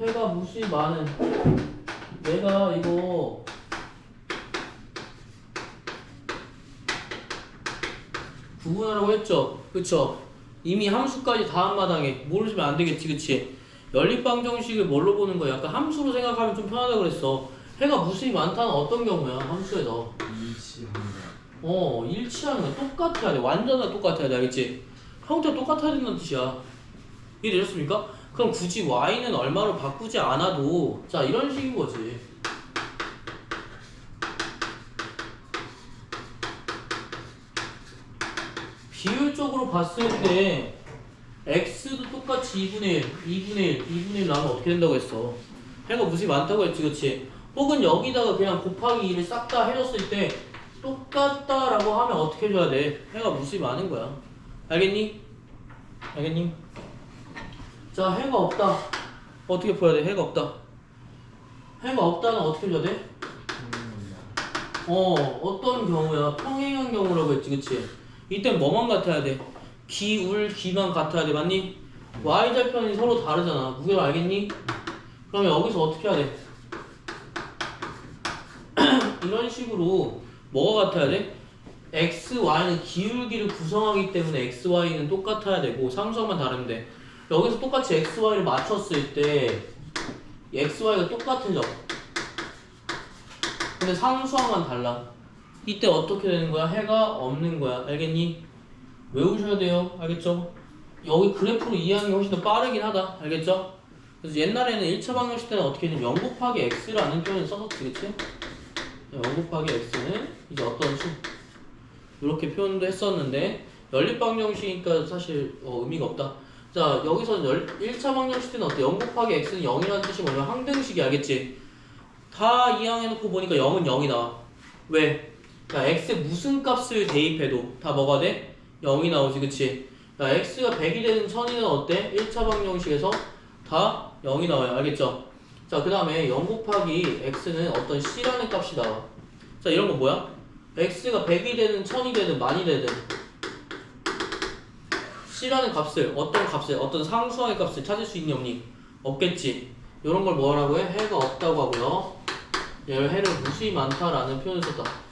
해가 무수히 많은 내가 이거 구분하라고 했죠? 그쵸? 이미 함수까지 다 한 마당에 모르시면 안 되겠지, 그치? 연립방정식을 뭘로 보는 거야? 약간 함수로 생각하면 좀 편하다고 그랬어. 해가 무수히 많다는 어떤 경우야? 함수에서 일치하는 거야. 똑같아야 돼. 완전 다 똑같아야 돼, 알겠지? 형태 똑같아야 된다는 뜻이야. 이해되셨습니까? 그럼 굳이 y는 얼마로 바꾸지 않아도 자 이런 식인 거지. 비율적으로 봤을 때 x도 똑같이 2분의 1, 2분의 1, 2분의 1 나오면 어떻게 된다고 했어? 해가 무수히 많다고 했지, 그치? 혹은 여기다가 그냥 곱하기 2를 싹 다 해줬을 때 똑같다라고 하면 어떻게 해줘야 돼? 해가 무수히 많은 거야. 알겠니? 알겠니? 자, 해가 없다. 어떻게 풀어야 돼? 해가 없다. 해가 없다는 어떻게 해줘야 돼? 어떤 경우야? 평행한 경우라고 했지, 그치? 이땐 뭐만 같아야 돼? 기울, 기만 같아야 돼, 맞니? y절편이 서로 다르잖아. 무게를 알겠니? 그러면 여기서 어떻게 해야 돼? 이런 식으로 뭐가 같아야 돼? x, y는 기울기를 구성하기 때문에 x, y는 똑같아야 되고 상수항만 다르면 돼. 여기서 똑같이 x, y를 맞췄을 때 x, y가 똑같은 점. 근데 상수항만 달라. 이때 어떻게 되는 거야? 해가 없는 거야. 알겠니? 외우셔야 돼요. 알겠죠? 여기 그래프로 이해하는 게 훨씬 더 빠르긴 하다. 알겠죠? 그래서 옛날에는 1차 방정식 때는 어떻게 했냐면 0 곱하기 x라는 표현을 썼었지, 그치? 0 곱하기 x는 이제 어떤 수 이렇게 표현도 했었는데 연립 방정식이니까 사실 의미가 없다. 자, 여기서는 1차 방정식 때는 어때? 0 곱하기 x는 0이라는 뜻이 뭐냐면 항등식이 알겠지? 다 이항해놓고 보니까 0은 0이 나와. 왜? 야, x에 무슨 값을 대입해도 다 뭐가 돼? 0이 나오지, 그치? 야, x가 100이 되는 천이는 어때? 1차 방정식에서 다 0이 나와요. 알겠죠? 자, 그 다음에 0 곱하기 x는 어떤 c라는 값이 나와. 자, 이런 거 뭐야? x가 100이 되든 1000이 되든 만이 되든 c라는 값을 어떤 상수항의 값을 찾을 수 있니 없니? 없겠지. 이런 걸 뭐라고 해? 해가 없다고 하고요. 얘를 해를 무수히 많다라는 표현을 썼다.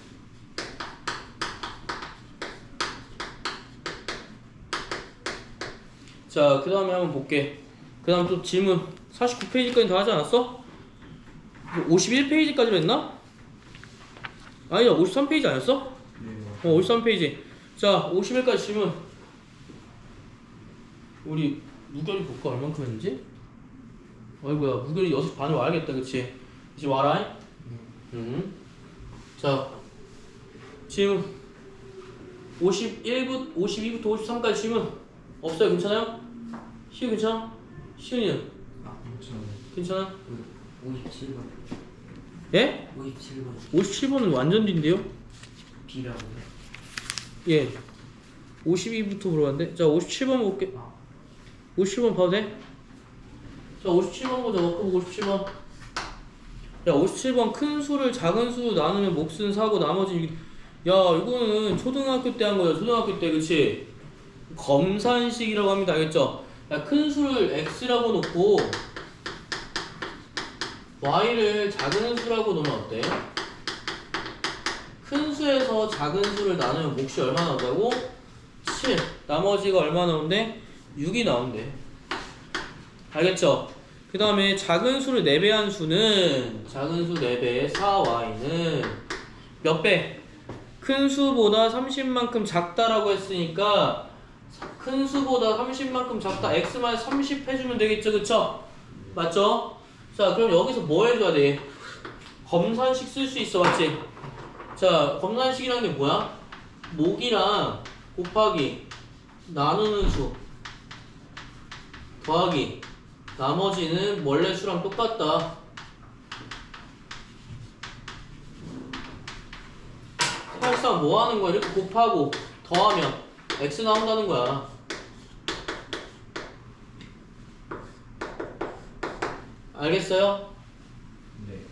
자, 그 다음에 한번 볼게. 그 다음 또 질문 49페이지까지 다 하지 않았어? 51페이지까지로 했나? 아니야, 53페이지 아니었어? 네. 53페이지. 자, 51까지 질문. 우리 무결이 볼까? 얼만큼 했는지? 아이고야, 무결이 6시 반에 와야겠다, 그치? 이제 와라. 자, 질문 52부터 53까지 질문 없어요? 괜찮아요? 시우 괜찮아? 시우는? 괜찮아? 57번. 예? 57번. 57번은 완전 뒤인데요? B라고요? 예. 52부터 물어봤는데. 자, 57번 볼게. 57번 봐도 돼? 자, 57번 보자. 워크북 57번. 야, 57번 큰 수를 작은 수로 나누면 몫은 사고 나머지 야, 이거는 초등학교 때 한 거야. 초등학교 때, 그치? 검산식이라고 합니다. 알겠죠? 야, 큰 수를 x라고 놓고 y를 작은 수라고 놓으면 어때? 큰 수에서 작은 수를 나누면 몫이 얼마 나온다고? 7. 나머지가 얼마 나오는데? 6이 나온대. 알겠죠? 그 다음에 작은 수를 4배한 수는 작은 수 4배의 4y는 몇 배? 큰 수보다 30만큼 작다라고 했으니까 큰 수보다 30만큼 작다 x-30 해주면 되겠죠, 그쵸? 맞죠? 자, 그럼 여기서 뭐 해줘야 돼? 검산식 쓸 수 있어, 맞지? 자, 검산식이라는 게 뭐야? 목이랑 곱하기 나누는 수 더하기 나머지는 원래 수랑 똑같다. 사실상 뭐 하는 거야? 이렇게 곱하고 더하면 x 나온다는 거야. 알겠어요?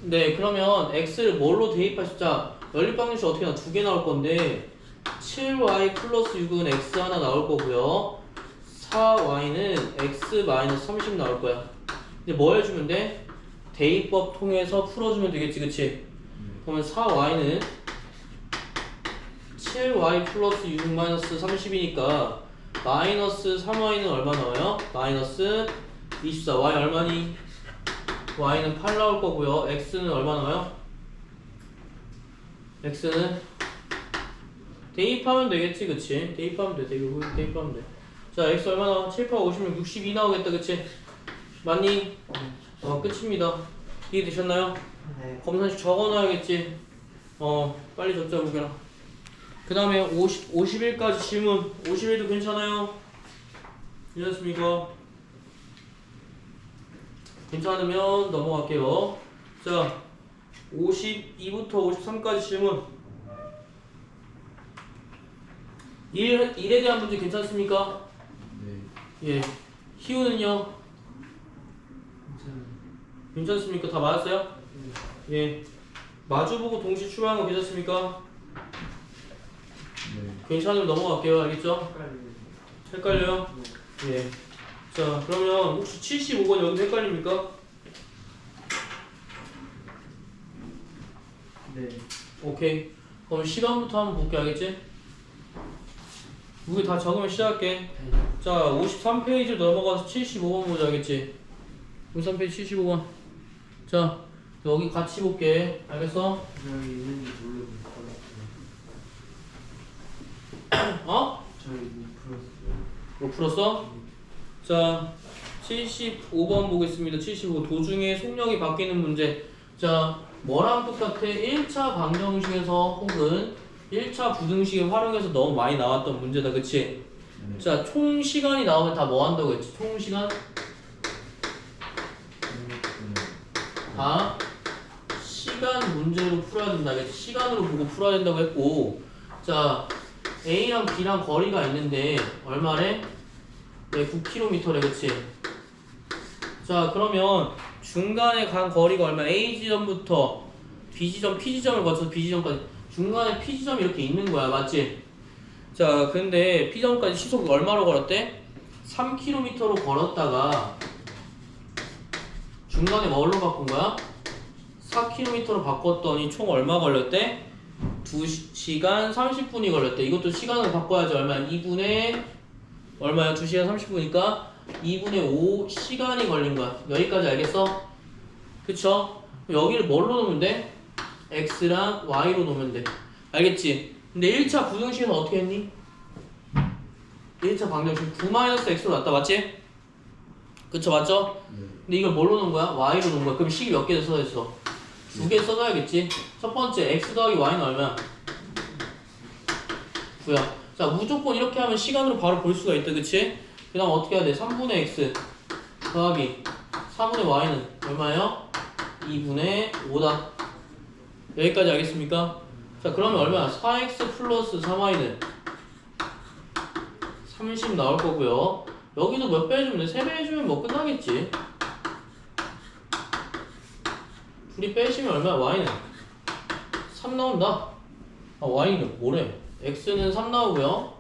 네, 그러면 x를 뭘로 대입할 수? 자, 연립방정식 어떻게 나와? 2개 나올 건데 7y 플러스 6은 x 하나 나올 거고요. 4y는 x 마이너스 30 나올 거야. 이제 뭐 해주면 돼? 대입법 통해서 풀어주면 되겠지, 그치? 그러면 4y는 7y 플러스 6 마이너스 30이니까 마이너스 3y는 얼마 나와요? 마이너스 24. y 얼마니? y는 8 나올 거고요. x는 얼마 나와요? x는 대입하면 되겠지, 그치? 대입하면 돼, 대입하면 돼. 자, x 얼마 나와? 7, 8, 56, 62 나오겠다, 그치? 맞니? 끝입니다. 이해되셨나요? 네. 검사식 적어놔야겠지. 빨리 적자 보게라. 그 다음에 51까지 질문. 51도 괜찮아요? 괜찮습니까? 괜찮으면 넘어갈게요. 자, 52부터 53까지 질문. 1에 대한 문제 괜찮습니까? 네. 예. 희우는요? 괜찮아요. 괜찮습니까? 다 맞았어요? 예. 마주보고 동시에 출발하는 거 괜찮습니까? 네. 괜찮으면 넘어갈게요. 알겠죠? 헷갈려요? 예. 자, 그러면 혹시 75번 여기서 헷갈립니까? 네. 오케이. 그럼 시간부터 한번 볼게. 알겠지? 우리 다 적으면 시작할게. 자, 53페이지로 넘어가서 75번 보자. 알겠지? 53페이지 75번. 자, 여기 같이 볼게. 알겠어? 저희 있는지 모르고 풀었어요. 어? 저희 못 풀었어요. 뭐 풀었어? 자, 75번 보겠습니다. 75. 도중에 속력이 바뀌는 문제. 자, 뭐랑 똑같아? 1차 방정식에서 혹은 1차 부등식을 활용해서 너무 많이 나왔던 문제다. 그치? 네. 자, 총 시간이 나오면 다 뭐 한다고 했지? 총 시간? 다 시간 문제로 풀어야 된다. 그치? 시간으로 보고 풀어야 된다고 했고, 자, A랑 B랑 거리가 있는데 얼마래? 네, 9km래. 그치? 자, 그러면 중간에 간 거리가 얼마? A 지점부터 B 지점, P 지점을 거쳐서 B 지점까지 중간에 P 지점이 이렇게 있는 거야. 맞지? 자, 근데 P 지점까지 시속 얼마로 걸었대? 3km로 걸었다가 중간에 뭘로 바꾼 거야? 4km로 바꿨더니 총 얼마 걸렸대? 2시간 30분이 걸렸대. 이것도 시간을 바꿔야지. 얼마야? 2분의 얼마야? 2시간 30분이니까 2분의 5 시간이 걸린 거야. 여기까지 알겠어? 그쵸? 여기를 뭘로 놓으면 돼? x랑 y로 놓으면 돼. 알겠지? 근데 1차 부등식은 어떻게 했니? 1차 방정식 9-x로 놨다. 맞지? 그쵸? 맞죠? 근데 이걸 뭘로 놓은 거야? y로 놓은 거야. 그럼 식이 몇 개 써있어? 2개 써놔야겠지? 첫 번째 x 더하기 y는 얼마야? 9야. 자, 무조건 이렇게 하면 시간으로 바로 볼 수가 있다. 그치? 그 다음 어떻게 해야 돼? 3분의 x 더하기 4분의 y는 얼마예요? 2분의 5다. 여기까지 알겠습니까? 자, 그러면 얼마야? 4x 플러스 3y는 30 나올 거고요. 여기도 몇 배 해주면 돼? 3배 해주면 뭐 끝나겠지? 둘이 빼시면 얼마야? y는 3 나온다. 아, y는 뭐래? x는 3 나오고요.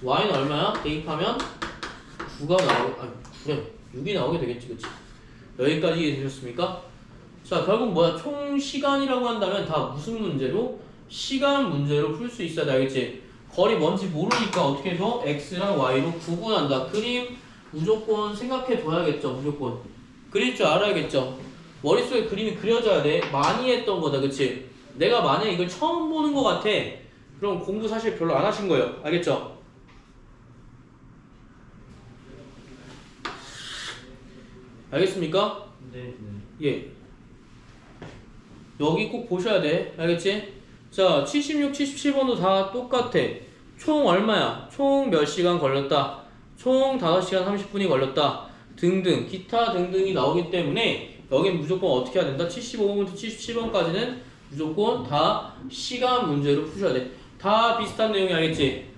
y는 얼마야? 대입하면 9가 나오고, 아니 9래 6이 나오게 되겠지. 그치? 여기까지 이해되셨습니까? 자, 결국 뭐야? 총 시간이라고 한다면 다 무슨 문제로? 시간 문제로 풀 수 있어야 돼. 알겠지? 거리 뭔지 모르니까 어떻게 해서 x랑 y로 구분한다. 그림 무조건 생각해 둬야겠죠. 무조건 그릴 줄 알아야겠죠. 머릿속에 그림이 그려져야 돼. 많이 했던 거다. 그치? 내가 만약에 이걸 처음 보는 거 같아, 그럼 공부 사실 별로 안 하신 거예요. 알겠죠? 알겠습니까? 네. 예. 여기 꼭 보셔야 돼. 알겠지? 자, 76, 77번도 다 똑같아. 총 얼마야? 총 몇 시간 걸렸다. 총 5시간 30분이 걸렸다. 등등, 기타 등등이 나오기 때문에 여긴 무조건 어떻게 해야 된다? 75번부터 77번까지는 무조건 다 시간 문제로 푸셔야 돼. 다 비슷한 내용이. 알겠지?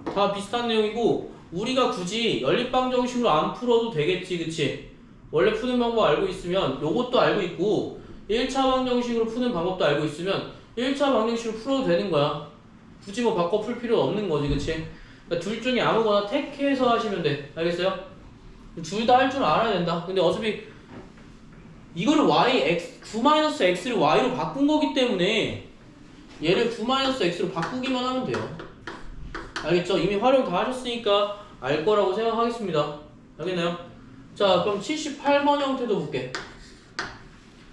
다 비슷한 내용이고, 우리가 굳이 연립방정식으로 안 풀어도 되겠지. 그치? 원래 푸는 방법 알고 있으면 요것도 알고 있고, 1차 방정식으로 푸는 방법도 알고 있으면 1차 방정식으로 풀어도 되는 거야. 굳이 뭐 바꿔 풀 필요 없는 거지. 그치? 그러니까 둘 중에 아무거나 택해서 하시면 돼. 알겠어요? 둘 다 할 줄 알아야 된다. 근데 어차피 이거를 x 9-x를 y로 바꾼 거기 때문에 얘를 9-x로 바꾸기만 하면 돼요. 알겠죠? 이미 활용 다 하셨으니까 알 거라고 생각하겠습니다. 알겠나요? 자, 그럼 78번 형태도 볼게.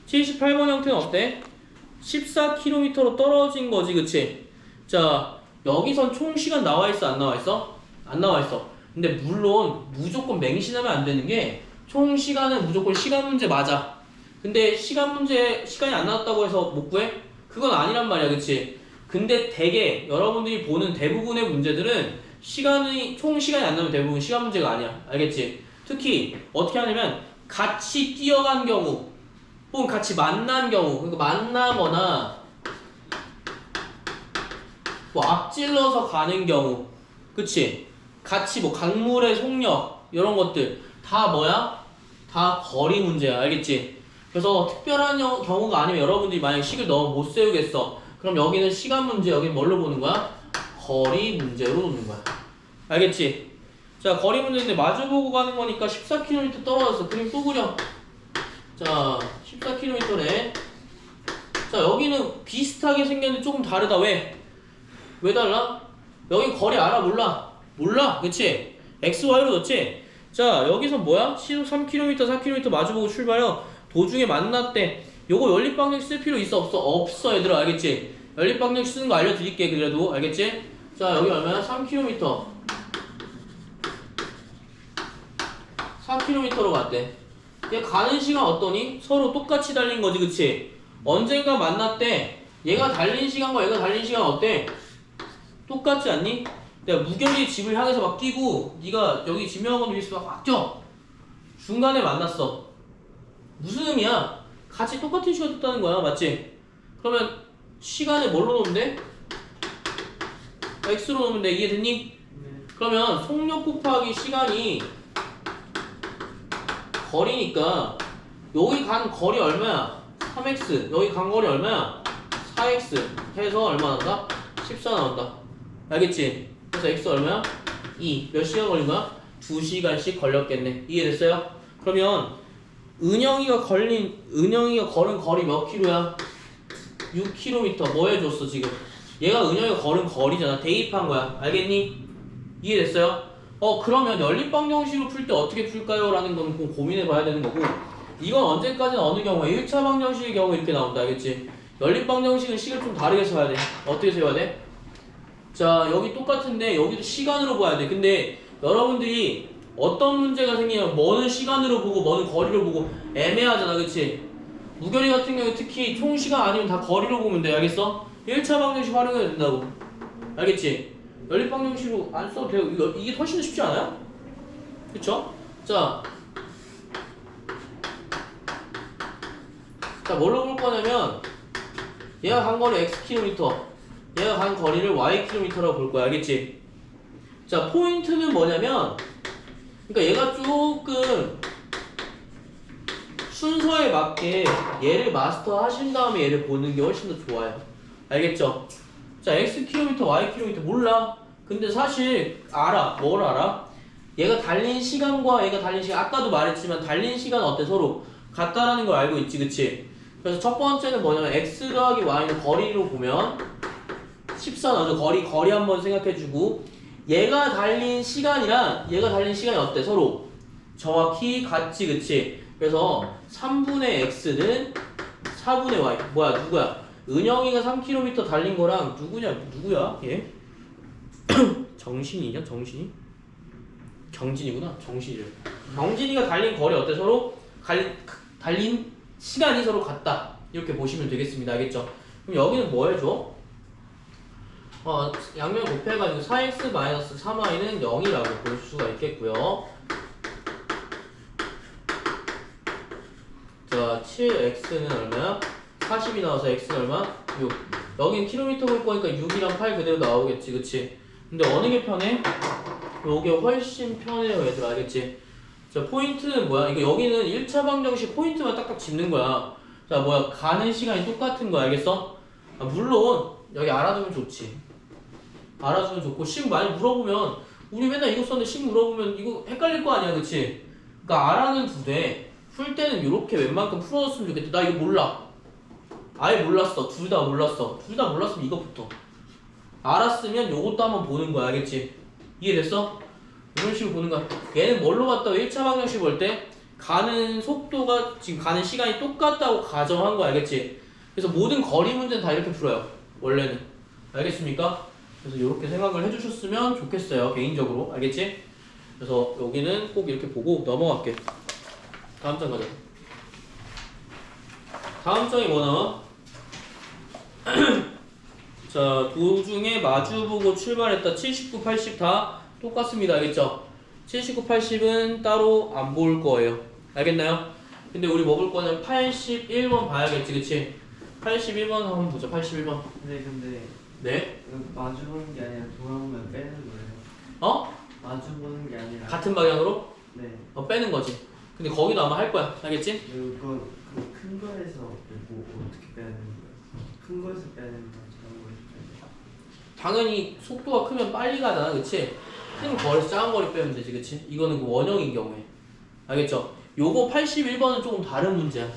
78번 형태는 어때? 14km로 떨어진 거지, 그치? 자, 여기선 총 시간 나와 있어, 안 나와 있어? 안 나와 있어. 근데 물론 무조건 맹신하면 안 되는 게 총 시간은 무조건 시간 문제 맞아. 근데 시간 문제 시간이 안 나왔다고 해서 못 구해? 그건 아니란 말이야, 그치? 근데 대개 여러분들이 보는 대부분의 문제들은 총 시간이 안 나면 대부분 시간 문제가 아니야. 알겠지? 특히 어떻게 하냐면 같이 뛰어간 경우 혹은 같이 만난 경우, 그러니까 만나거나 뭐 앞질러서 가는 경우, 그치? 같이 뭐 강물의 속력 이런 것들 다 뭐야? 다 거리 문제야. 알겠지? 그래서 특별한 경우가 아니면 여러분들이 만약에 식을 너무 못 세우겠어. 그럼 여기는 시간 문제, 여기는 뭘로 보는 거야? 거리 문제로 놓는 거야. 알겠지? 자, 거리 문제인데 마주보고 가는 거니까 14km 떨어졌어. 그림 또 그려. 자, 14km래. 자, 여기는 비슷하게 생겼는데 조금 다르다. 왜? 왜 달라? 여기 거리 알아? 몰라? 몰라? 그치? XY로 넣었지? 자, 여기서 뭐야? 시속 3km, 4km 마주보고 출발해요. 도중에 만났대. 요거 연립방정 쓸 필요 있어? 없어? 없어, 얘들아. 알겠지? 연립방정 쓰는 거 알려드릴게, 그래도. 알겠지? 자, 여기 얼마야? 3km. 4km로 갔대. 얘 가는 시간 어떠니? 서로 똑같이 달린 거지, 그치? 언젠가 만났대. 얘가 달린 시간과 얘가 달린 시간 어때? 똑같지 않니? 내가 무경이 집을 향해서 막 뛰고 네가 여기 지명학원 위에서 막 뛰어. 중간에 만났어. 무슨 의미야? 같이 똑같은 시간 떴다는 거야, 맞지? 그러면 시간을 뭘로 놓으면 돼? x로 놓으면 돼. 이해됐니? 네. 그러면 속력 곱하기 시간이 거리니까 여기 간 거리 얼마야? 3x. 여기 간 거리 얼마야? 4x 해서 얼마 나온다? 14 나온다. 알겠지? 그래서 x 얼마야? 2. 몇 시간 걸린 거야? 2시간씩 걸렸겠네. 이해됐어요? 그러면 은영이가 걸은 거리 몇 킬로야? 6km. 뭐 해줬어 지금? 얘가 은영이가 걸은 거리잖아. 대입한 거야. 알겠니? 이해됐어요? 그러면 연립방정식으로 풀 때 어떻게 풀까요? 라는 건 좀 고민해 봐야 되는 거고, 이건 언제까지나 어느 경우에 1차 방정식의 경우 이렇게 나온다. 알겠지? 연립방정식은 식을 좀 다르게 써야 돼. 어떻게 써야 돼? 자, 여기 똑같은데 여기도 시간으로 봐야 돼. 근데 여러분들이 어떤 문제가 생기냐면 뭐는 시간으로 보고 뭐는 거리로 보고 애매하잖아. 그치? 무결이 같은 경우에 특히 총 시간 아니면 다 거리로 보면 돼. 알겠어? 1차 방정식 활용해야 된다고. 알겠지? 연립방정식으로 안 써도 돼요. 이게 훨씬 더 쉽지 않아요? 그쵸? 자, 뭘로 볼 거냐면 얘가 간 거리 x km, 얘가 간 거리를 y km라고 볼 거야. 알겠지? 자, 포인트는 뭐냐면, 그러니까 얘가 조금 순서에 맞게 얘를 마스터 하신 다음에 얘를 보는 게 훨씬 더 좋아요. 알겠죠? 자, x km, y km 몰라. 근데 사실 알아. 뭘 알아? 얘가 달린 시간과 얘가 달린 시간, 아까도 말했지만 달린 시간 어때? 서로 같다라는 걸 알고 있지, 그치? 그래서 첫 번째는 뭐냐면 x 더하기 y는 거리로 보면 14 나오죠. 거리 한번 생각해주고, 얘가 달린 시간이랑 얘가 달린 시간이 어때? 서로 정확히 같지, 그치? 그래서 3분의 x는 4분의 y. 뭐야, 누구야? 은영이가 3km 달린 거랑 누구야? 얘? 정신이냐? 정신이? 경진이구나. 정신이래. 경진이가 달린 거리 어때? 서로 달린 시간이 서로 같다. 이렇게 보시면 되겠습니다. 알겠죠? 그럼 여기는 뭐 해줘? 양면 곱해가지고 4x-3y는 0이라고 볼 수가 있겠고요. 자, 7x는 얼마야? 40이 나와서 x는 얼마? 6. 여긴 킬로미터 볼 거니까 6이랑 8 그대로 나오겠지, 그치? 근데 어느 게 편해? 요게 훨씬 편해요, 얘들. 알겠지? 자, 포인트는 뭐야? 이거 여기는 1차 방정식 포인트만 딱딱 짚는 거야. 자, 뭐야? 가는 시간이 똑같은 거야. 알겠어? 물론 여기 알아두면 좋지. 알아두면 좋고, 식 많이 물어보면 우리 맨날 이거 썼는데 식 물어보면 이거 헷갈릴 거 아니야, 그치? 그러니까 R하는 부대 풀 때는 이렇게 웬만큼 풀어줬으면 좋겠다. 나 이거 몰라. 아예 몰랐어. 둘 다 몰랐어. 둘 다 몰랐으면 이거부터. 알았으면 요것도 한번 보는 거야. 알겠지? 이해됐어? 이런 식으로 보는 거야. 얘는 뭘로 봤다고 1차 방정식 볼 때 가는 속도가 지금 가는 시간이 똑같다고 가정한 거야. 알겠지? 그래서 모든 거리 문제는 다 이렇게 풀어요. 원래는. 알겠습니까? 그래서 이렇게 생각을 해주셨으면 좋겠어요. 개인적으로. 알겠지? 그래서 여기는 꼭 이렇게 보고 넘어갈게. 다음 장 가자. 다음 장이 뭐 나와? 자, 도중에 마주보고 출발했다. 79, 80 다 똑같습니다. 알겠죠? 79, 80은 따로 안 볼 거예요. 알겠나요? 근데 우리 뭐 볼 거냐면 81번 봐야겠지. 그치? 81번 한번 보자. 81번. 근데 네? 이거 마주 보는 게 아니라 돌아오면 빼는 거예요. 어? 마주 보는 게 아니라. 같은 방향으로? 네. 빼는 거지. 근데 거기도 아마 할 거야. 알겠지? 그거 큰 거에서 뭐 어떻게 빼야 되는 거예요? 큰 거에서 빼야 되는 거 작은 거에서 빼야 되는 거? 당연히 속도가 크면 빨리 가잖아. 그치? 큰 거리에서 작은 거리 빼면 되지. 그치? 이거는 그 원형인 경우에. 알겠죠? 요거 81번은 조금 다른 문제야.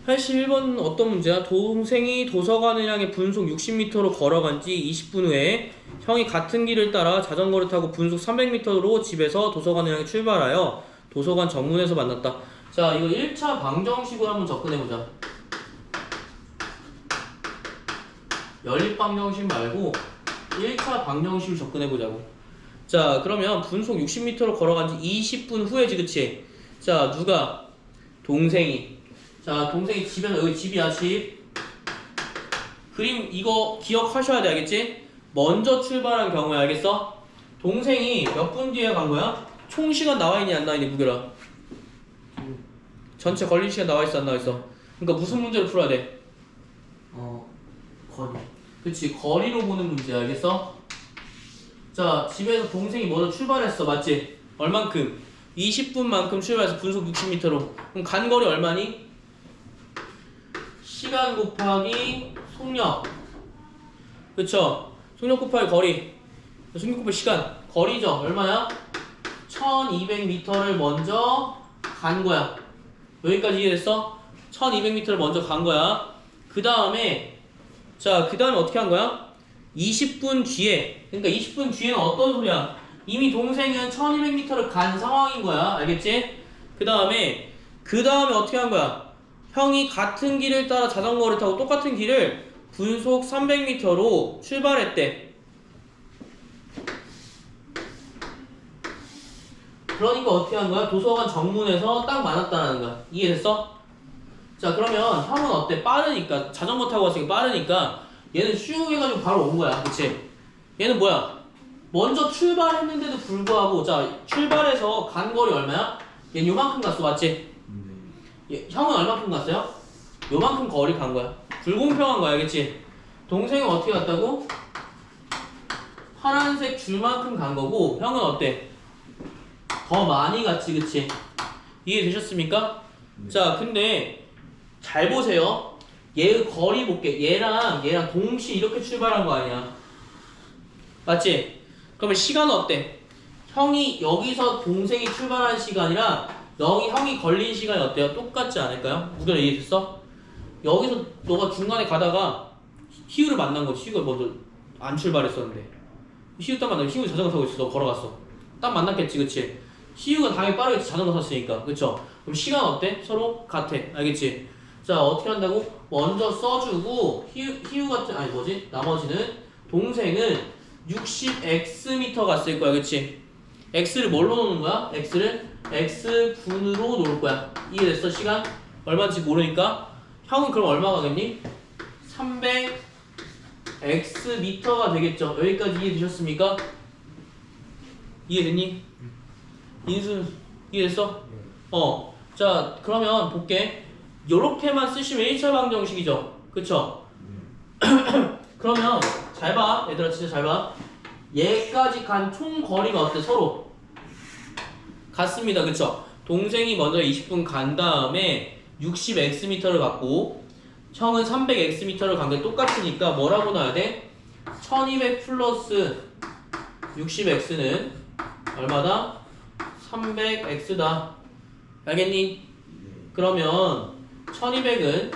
(81번은) 어떤 문제야? 동생이 도서관을 향해 분속 60m로 걸어간 지 20분 후에 형이 같은 길을 따라 자전거를 타고 분속 300m로 집에서 도서관을 향해 출발하여 도서관 정문에서 만났다. 자, 이거 1차 방정식으로 한번 접근해보자. 연립 방정식 말고 1차 방정식으로 접근해보자고. 자, 그러면 분속 60m로 걸어간 지 20분 후에지. 그치? 자, 누가? 동생이. 자, 동생이 집에서, 여기 집이야. 집. 그림 이거 기억하셔야 돼. 알겠지? 먼저 출발한 경우에. 알겠어? 동생이 몇 분 뒤에 간 거야? 총 시간 나와있니 안 나와있니 무결아? 전체 걸린 시간 나와있어 안 나와있어? 그러니까 무슨 문제를 풀어야 돼? 거리. 그치, 거리로 보는 문제야. 알겠어? 자, 집에서 동생이 먼저 출발했어. 맞지? 얼만큼? 20분만큼 출발해서 분속 60m로. 그럼 간 거리 얼마니? 시간 곱하기 속력. 그쵸? 속력 곱하기 거리. 속력 곱하기 시간. 거리죠? 얼마야? 1200m를 먼저 간 거야. 여기까지 이해됐어? 1200m를 먼저 간 거야. 그 다음에, 자, 그 다음에 어떻게 한 거야? 20분 뒤에. 그러니까 20분 뒤에는 어떤 소리야? 이미 동생은 1200m를 간 상황인 거야. 알겠지? 그 다음에 어떻게 한 거야? 형이 같은 길을 따라 자전거를 타고 똑같은 길을 분속 300m로 출발했대. 그러니까 어떻게 한 거야? 도서관 정문에서 딱 만났다는 거야. 이해됐어? 자, 그러면 형은 어때? 빠르니까, 자전거 타고 왔으니까 빠르니까 얘는 슝 해가지고 바로 온 거야. 그치? 얘는 뭐야? 먼저 출발했는데도 불구하고, 자, 출발해서 간 거리 얼마야? 얘는 요만큼 갔어. 맞지? 형은 얼마큼 갔어요? 요만큼 거리 간 거야. 불공평한 거야. 알겠지? 동생은 어떻게 갔다고? 파란색 줄만큼 간 거고, 형은 어때? 더 많이 갔지. 그치? 이해되셨습니까? 자, 근데 잘 보세요. 얘의 거리 볼게. 얘랑 동시에 이렇게 출발한 거 아니야. 맞지? 그러면 시간은 어때? 형이 여기서 동생이 출발한 시간이랑 형이 걸린 시간이 어때요? 똑같지 않을까요? 무결 이해됐어? 여기서 너가 중간에 가다가 희우를 만난 거지. 희우가 먼저 안 출발했었는데 희우 딱 만나면 희우 자전거 타고 있어. 너 걸어갔어. 딱 만났겠지. 그치? 희우가 당연히 빠르게 자전거 탔으니까. 그쵸? 그럼 시간 어때? 서로 같아. 알겠지? 자, 어떻게 한다고? 먼저 써주고 희우 같은, 아니 뭐지? 나머지는 동생은 60x m 갔을 거야. 그치? x를 뭘로 놓는 거야? x를 x분으로 놓을 거야. 이해됐어? 시간? 얼마인지 모르니까. 형은 그럼 얼마 가겠니? 300xm가 되겠죠. 여기까지 이해되셨습니까? 이해됐니? 인수 이해됐어? 자, 그러면 볼게. 요렇게만 쓰시면 1차 방정식이죠. 그쵸? 그러면 잘 봐. 얘들아 진짜 잘 봐. 얘까지 간 총 거리가 어때? 서로 같습니다. 그쵸? 동생이 먼저 20분 간 다음에 60xm를 갔고, 형은 300xm를 간 게 똑같으니까 뭐라고 넣어야 돼? 1200 플러스 60x는 얼마다? 300x다. 알겠니? 그러면 1200은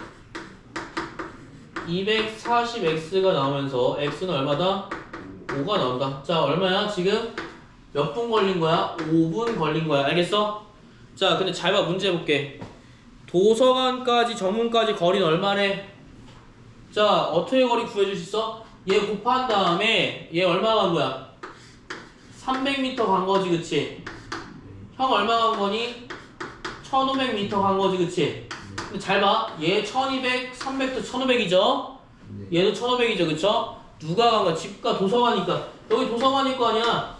240x가 나오면서 x는 얼마다? 5가 나온다. 자, 얼마야? 지금 몇 분 걸린 거야? 5분 걸린 거야. 알겠어? 자, 근데 잘 봐. 문제 해볼게. 도서관까지 정문까지 거리는 얼마래? 자, 어떻게 거리 구해줄 수 있어? 얘 곱한 다음에 얘 얼마 간 거야? 300m 간 거지, 그치? 형 얼마 간 거니? 1500m 간 거지, 그치? 근데 잘 봐. 얘 1200, 300도 1500이죠? 얘도 1500이죠, 그쵸? 누가 간 거야? 집과 도서관이니까. 여기 도서관일 거 아니야?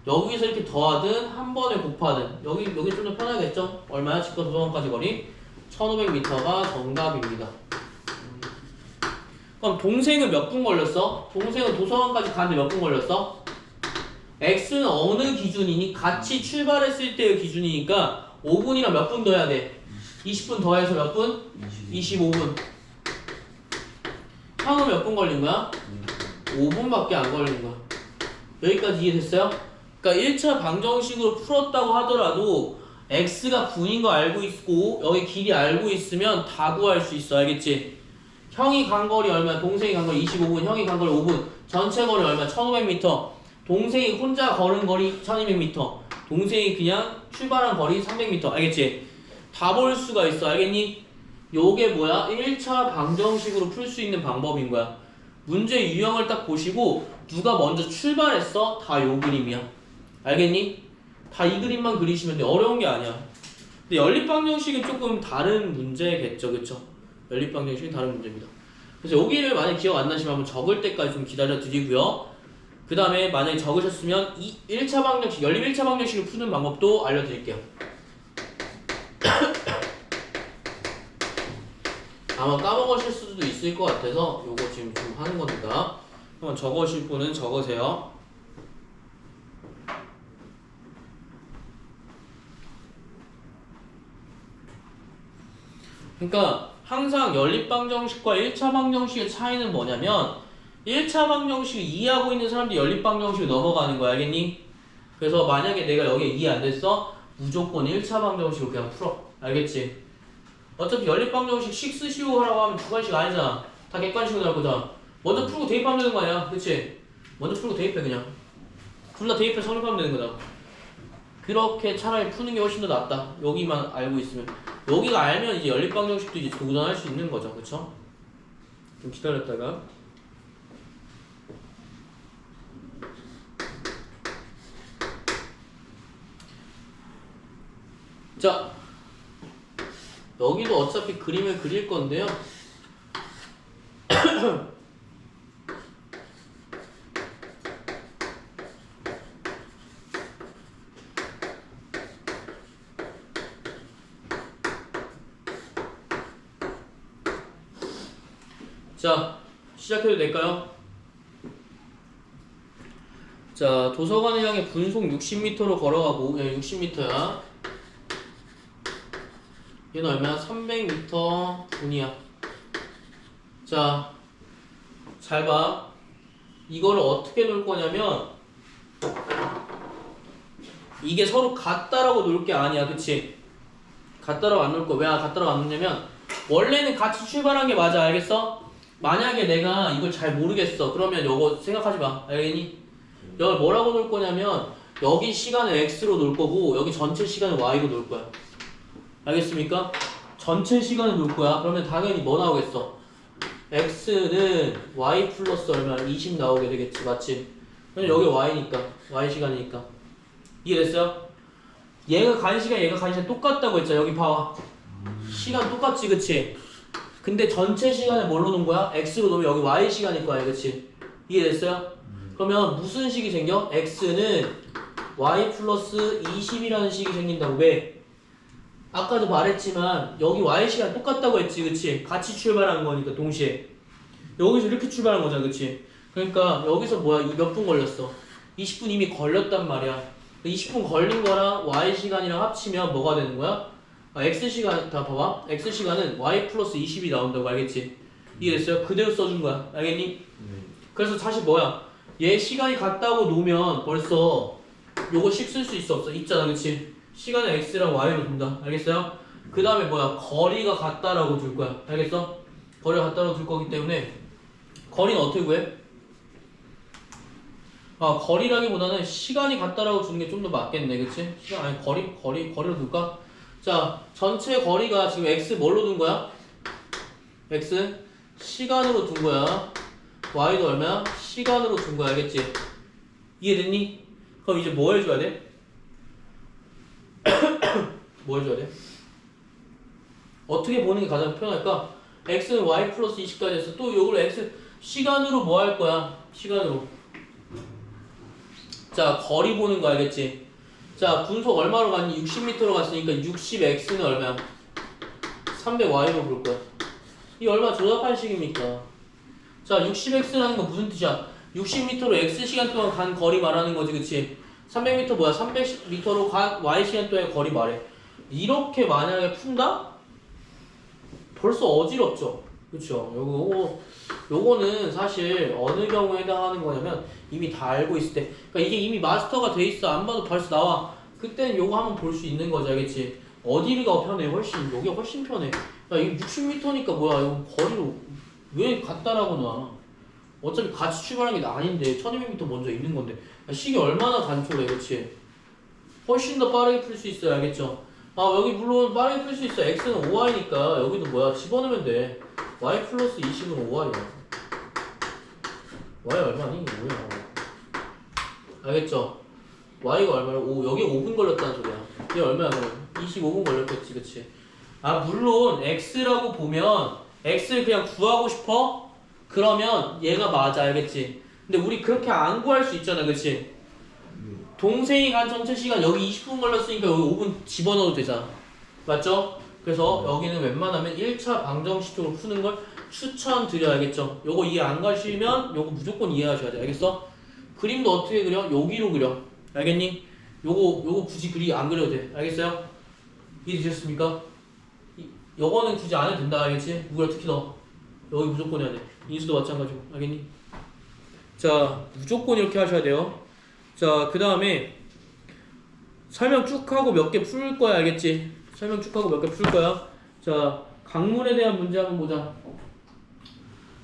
여기서 이렇게 더하든 한 번에 곱하든 여기 좀 더 편하겠죠? 얼마야? 집과 도서관까지 거리? 1500m가 정답입니다. 그럼 동생은 몇 분 걸렸어? 동생은 도서관까지 가는데 몇 분 걸렸어? x는 어느 기준이니? 같이 출발했을 때의 기준이니까 5분이랑 몇 분 더 해야 돼? 20분 더해서 몇 분? 25분. 형은 몇 분 걸린 거야? 5분밖에 안 걸린 거야. 여기까지 이해됐어요? 그러니까 1차 방정식으로 풀었다고 하더라도 x가 분인 거 알고 있고 여기 길이 알고 있으면 다 구할 수 있어. 알겠지? 형이 간 거리 얼마야? 동생이 간 거리 25분, 형이 간 거리 5분. 전체 거리 얼마야? 1500m. 동생이 혼자 걸은 거리 1200m. 동생이 그냥 출발한 거리 300m. 알겠지? 다 볼 수가 있어. 알겠니? 요게 뭐야? 1차 방정식으로 풀 수 있는 방법인 거야. 문제 유형을 딱 보시고 누가 먼저 출발했어? 다 요 그림이야. 알겠니? 다 이 그림만 그리시면 돼. 어려운 게 아니야. 근데 연립방정식은 조금 다른 문제겠죠, 그쵸? 연립방정식은 다른 문제입니다. 그래서 여기를 만약에 기억 안 나시면 한번 적을 때까지 좀 기다려 드리고요. 그 다음에 만약에 적으셨으면 1차 방정식, 연립 1차 방정식을 푸는 방법도 알려드릴게요. 아마 까먹으실 수도 있을 것 같아서 요거 지금 좀 하는 겁니다. 한번 적으실 분은 적으세요. 그러니까 항상 연립방정식과 1차 방정식의 차이는 뭐냐면 1차 방정식을 이해하고 있는 사람들이 연립방정식을 넘어가는 거야. 알겠니? 그래서 만약에 내가 여기에 이해 안 됐어? 무조건 1차 방정식을 그냥 풀어. 알겠지? 어차피 연립방정식 식스시오 하라고 하면 주관식 아니잖아. 다 객관식으로 나올 거잖아. 먼저 풀고 대입하면 되는 거 아니야. 그치? 먼저 풀고 대입해 그냥. 둘 다 대입해 성립하면 되는 거다. 그렇게 차라리 푸는 게 훨씬 더 낫다. 여기만 알고 있으면. 여기가 알면 이제 연립방정식도 이제 도전할 수 있는 거죠. 그쵸? 좀 기다렸다가. 자, 여기도 어차피 그림을 그릴 건데요. 자, 시작해도 될까요? 자, 도서관을 향해 분속 60m로 걸어가고, 60m야. 얘는 얼마야? 300m 분이야. 자, 잘 봐. 이거를 어떻게 놓을 거냐면, 이게 서로 같다라고 놓을 게 아니야. 그치? 같다라고 안 놓을 거. 왜 같다라고 안 놓냐면, 원래는 같이 출발한 게 맞아. 알겠어? 만약에 내가 이걸 잘 모르겠어. 그러면 요거 생각하지 마. 알겠니? 이걸 뭐라고 놓을 거냐면 여기 시간을 x로 놓을 거고 여기 전체 시간을 y로 놓을 거야. 알겠습니까? 전체 시간을 놓을 거야. 그러면 당연히 뭐 나오겠어? x는 y 플러스 얼마? 20 나오게 되겠지. 맞지? 여기 y니까. y 시간이니까. 이해됐어요? 얘가 간 시간 얘가 간 시간 똑같다고 했죠. 여기 봐봐. 시간 똑같지, 그치? 근데 전체 시간을 뭘로 놓은 거야? x로 놓으면 여기 y 시간일 거야, 그치? 이해됐어요? 그러면 무슨 식이 생겨? x는 y 플러스 20이라는 식이 생긴다고. 왜? 아까도 말했지만 여기 y 시간 똑같다고 했지, 그치? 같이 출발한 거니까 동시에 여기서 이렇게 출발한 거잖아, 그치? 그러니까 여기서 뭐야? 몇 분 걸렸어? 20분 이미 걸렸단 말이야. 20분 걸린 거랑 y 시간이랑 합치면 뭐가 되는 거야? x시간 다 봐봐. x시간은 y 플러스 20이 나온다고 알겠지? 이해됐어요? 그대로 써준 거야. 알겠니? 네. 그래서 사실 뭐야? 얘 시간이 같다고 놓으면 벌써 요거씩 쓸 수 있어 없어? 있잖아, 그치? 시간을 x랑 y로 둔다. 알겠어요? 그 다음에 뭐야? 거리가 같다라고 둘 거야. 알겠어? 거리가 같다라고 둘 거기 때문에 거리는 어떻게 구해? 거리라기보다는 시간이 같다라고 주는 게 좀 더 맞겠네, 그치? 시간 아니 거리로 둘까? 자, 전체 거리가 지금 x 뭘로 둔 거야? x 시간으로 둔 거야. y도 얼마야? 시간으로 둔 거야, 알겠지? 이해됐니? 그럼 이제 뭐 해줘야 돼? 뭐 해줘야 돼? 어떻게 보는 게 가장 편할까? x는 y 플러스 20까지 했어. 또 요걸 x 시간으로 뭐 할 거야? 시간으로. 자, 거리 보는 거 알겠지? 자, 분속 얼마로 갔니? 60m로 갔으니까 60x는 얼마야? 300y로 볼 거야. 이 얼마 조잡한 식입니까? 자, 60x라는 건 무슨 뜻이야? 60m로 x시간 동안 간 거리 말하는 거지, 그치? 300m 뭐야? 300m로 간 y시간 동안의 거리 말해. 이렇게 만약에 푼다? 벌써 어지럽죠? 그쵸? 요거는 사실 어느 경우에 해당하는 거냐면 이미 다 알고 있을 때, 그러니까 이게 이미 마스터가 돼 있어. 안 봐도 벌써 나와. 그때는 요거 한번 볼 수 있는 거지, 알겠지? 어디가 편해? 훨씬 여기가 훨씬 편해. 야, 이게 60m니까 뭐야? 이거 거리로 왜 같다라고 놔? 어차피 같이 출발하는 게 아닌데 1200m 먼저 있는 건데 시계 얼마나 단촐해, 그치? 훨씬 더 빠르게 풀 수 있어요, 알겠죠? 여기 물론 빠르게 풀 수 있어. x는 5y니까 여기도 뭐야? 집어넣으면 돼. y 플러스 20은 5y야. y 얼마니? 5야. 알겠죠? y가 얼마야? 5. 여기 5분 걸렸다는 소리야. 얘 얼마야 그럼? 25분 걸렸겠지, 그치? 물론 x라고 보면 x를 그냥 구하고 싶어? 그러면 얘가 맞아, 알겠지? 근데 우리 그렇게 안 구할 수 있잖아, 그치? 동생이 간 전체 시간 여기 20분 걸렸으니까 여기 5분 집어넣어도 되잖아. 맞죠? 그래서 여기는 웬만하면 1차 방정식적으로 푸는 걸 추천드려, 알겠죠? 요거 이해 안 가시면 요거 무조건 이해하셔야 돼, 알겠어? 그림도 어떻게 그려? 여기로 그려. 알겠니? 요거 굳이 안 그려도 돼. 알겠어요? 이해되셨습니까? 요거는 굳이 안 해도 된다, 알겠지? 누구야? 특히 너 여기 무조건 해야 돼. 인수도 마찬가지고, 알겠니? 자, 무조건 이렇게 하셔야 돼요. 자, 그 다음에 설명 쭉 하고 몇 개 풀 거야, 알겠지? 설명 쭉 하고 몇 개 풀 거야. 자, 강물에 대한 문제 한번 보자.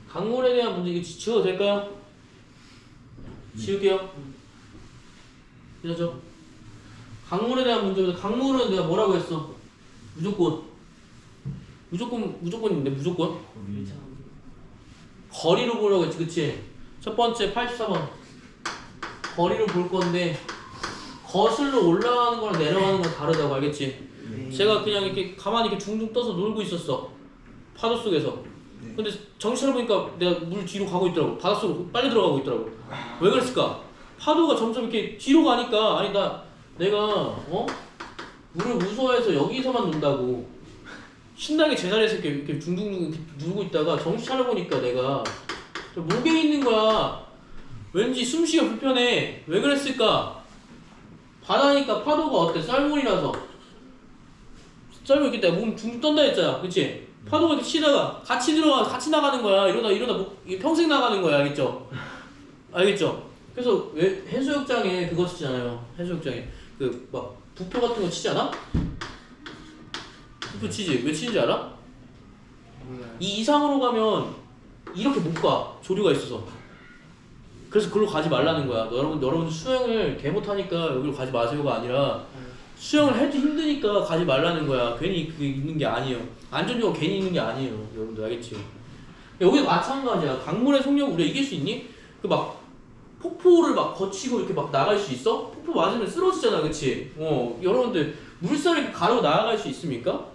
강물에 대한 문제 이거 지워도 될까요? 지울게요. 이러죠? 강물에 대한 문제보다 강물은 내가 뭐라고 했어? 무조건인데 무조건? 거리로 보려고 했지, 그치? 첫 번째 84번 거리로 볼 건데 거슬러 올라가는 거랑 내려가는 건 다르다고, 알겠지? 네. 제가 그냥 이렇게 가만히 이렇게 둥둥 떠서 놀고 있었어, 파도 속에서. 근데 정신 차려보니까 내가 물 뒤로 가고 있더라고. 바닷속으로 빨리 들어가고 있더라고. 왜 그랬을까? 파도가 점점 이렇게 뒤로 가니까, 아니 내가 물을 무서워해서 여기서만 논다고 신나게 제자리에서 이렇게 둥둥 이렇게 누르고 있다가 정신 차려보니까 내가 목에 있는 거야. 왠지 숨쉬기가 불편해. 왜 그랬을까? 바다니까 파도가 어때? 썰물이라서 썰물 이렇게 내가 몸 둥둥 떤다 했잖아, 그치? 파도가 이렇게 치다가 같이 들어가 같이 나가는 거야. 이러다 평생 나가는 거야, 알겠죠? 알겠죠? 그래서 왜 해수욕장에 그거 치잖아요. 해수욕장에 그 막 부표 같은 거 치지 않아? 부표 치지. 왜 치는지 알아? 이 이상으로 가면 이렇게 못 가. 조류가 있어서. 그래서 그걸로 가지 말라는 거야. 여러분 수영을 개 못하니까 여기로 가지 마세요가 아니라 수영을 해도 힘드니까 가지 말라는 거야. 괜히 그게 있는 게 아니에요. 안전요가 괜히 있는 게 아니에요. 여러분들 알겠지? 여기도 마찬가지야. 강물의 속력 우리가 이길 수 있니? 그 막 폭포를 막 거치고 이렇게 막 나갈 수 있어? 폭포 맞으면 쓰러지잖아, 그치? 여러분들 물살을 가르고 나아갈 수 있습니까?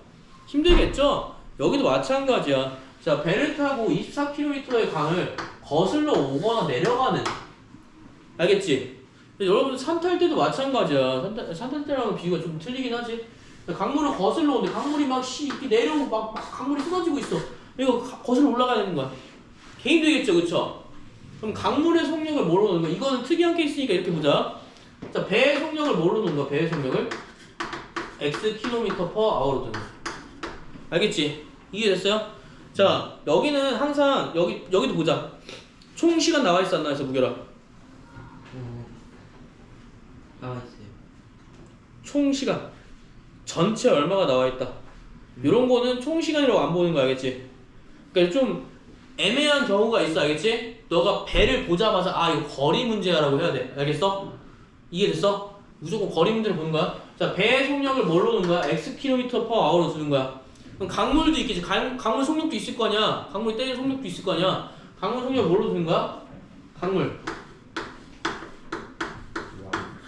힘들겠죠? 여기도 마찬가지야. 자, 배를 타고 24km의 강을 거슬러 오거나 내려가는, 알겠지? 여러분들 산 탈 때도 마찬가지야. 산 탈 때랑은 비교가 좀 틀리긴 하지. 강물을 거슬러 오는데 강물이 막 이렇게 내려오고 막 강물이 쏟아지고 있어. 이거 거슬러 올라가야 되는 거야. 개 힘들겠죠, 그쵸? 그럼 강물의 속력을 뭐로 놓는 거야? 이거는 특이한 케이스니까 이렇게 보자. 자, 배의 속력을 뭐로 놓는 거야? 배의 속력을 x 킬로미터 퍼 아워로 드는 거야. 알겠지? 이해됐어요? 자, 여기는 항상 여기도 보자. 총 시간 나와 있어 안 나와 있어 무결아? 나와 있어요. 총 시간 전체 얼마가 나와 있다. 이런 거는 총 시간이라고 안 보는 거 알겠지? 그러니까 좀 애매한 경우가 있어 알겠지? 너가 배를 보자마자 아 이거 거리 문제야라고 해야 돼. 알겠어? 이해됐어? 무조건 거리 문제를 보는 거야. 자, 배의 속력을 뭘로 두는 거야? x 킬로미터 퍼 아워로 두는 거야. 그럼 강물도 있겠지. 강물 속력도 있을 거 아니야. 강물이 때리는 속력도 있을 거 아니야. 강물 속력을 뭘로 두는 거야? 강물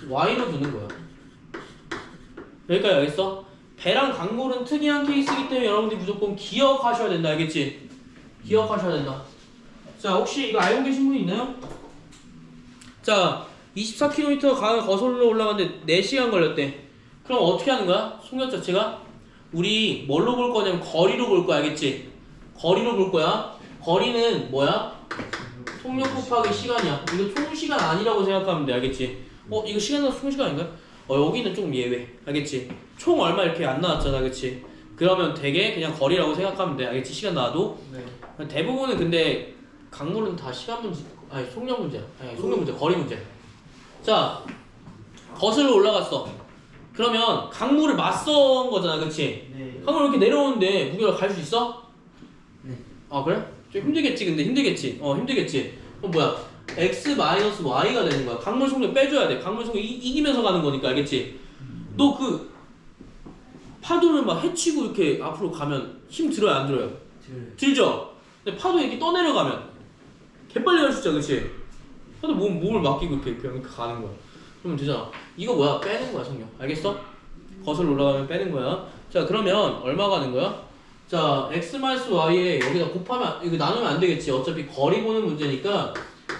y로 두는 거야. 여기까지 알겠어? 배랑 강물은 특이한 케이스이기 때문에 여러분들이 무조건 기억하셔야 된다. 알겠지? 기억하셔야 된다. 자, 혹시 이거 알고 계신 분 있나요? 자, 24km 거슬러 올라갔는데 4시간 걸렸대. 그럼 어떻게 하는 거야? 속력 자체가? 우리 뭘로 볼 거냐면 거리로 볼 거야. 알겠지? 거리로 볼 거야. 거리는 뭐야? 속력 곱하기 시간이야. 이거 총 시간 아니라고 생각하면 돼. 알겠지? 이거 시간은 총 시간 아닌가? 여기는 좀 예외. 알겠지? 총 얼마 이렇게 안 나왔잖아. 그치? 그러면 되게 그냥 거리라고 생각하면 돼. 알겠지? 시간 나와도. 네. 대부분은 근데 강물은 다 시간 문제, 아니 속력 문제야. 아니 속력 문제, 거리 문제. 자, 거슬러 올라갔어. 그러면 강물을 맞선 거잖아, 그렇지? 네. 강물 이렇게 내려오는데 무게가 갈 수 있어? 네. 아 그래? 좀 힘들겠지, 근데 힘들겠지. 힘들겠지. 그럼 뭐야? x 마이너스 y가 되는 거야. 강물 속력 빼줘야 돼. 강물 속력 이기면서 가는 거니까, 알겠지? 너 그 파도를 막 헤치고 이렇게 앞으로 가면 힘 들어요, 안 들어요? 들죠? 근데 파도 이렇게 떠내려가면 개빨리 갈 수 있잖아, 그치? 근데 몸을 맡기고 이렇게 그냥 가는 거야. 그러면 되잖아. 이거 뭐야? 빼는 거야, 속력. 알겠어? 거슬러 올라가면 빼는 거야. 자, 그러면 얼마 가는 거야? 자, x 마이너스 y에 여기다 곱하면 이거 나누면 안 되겠지. 어차피 거리 보는 문제니까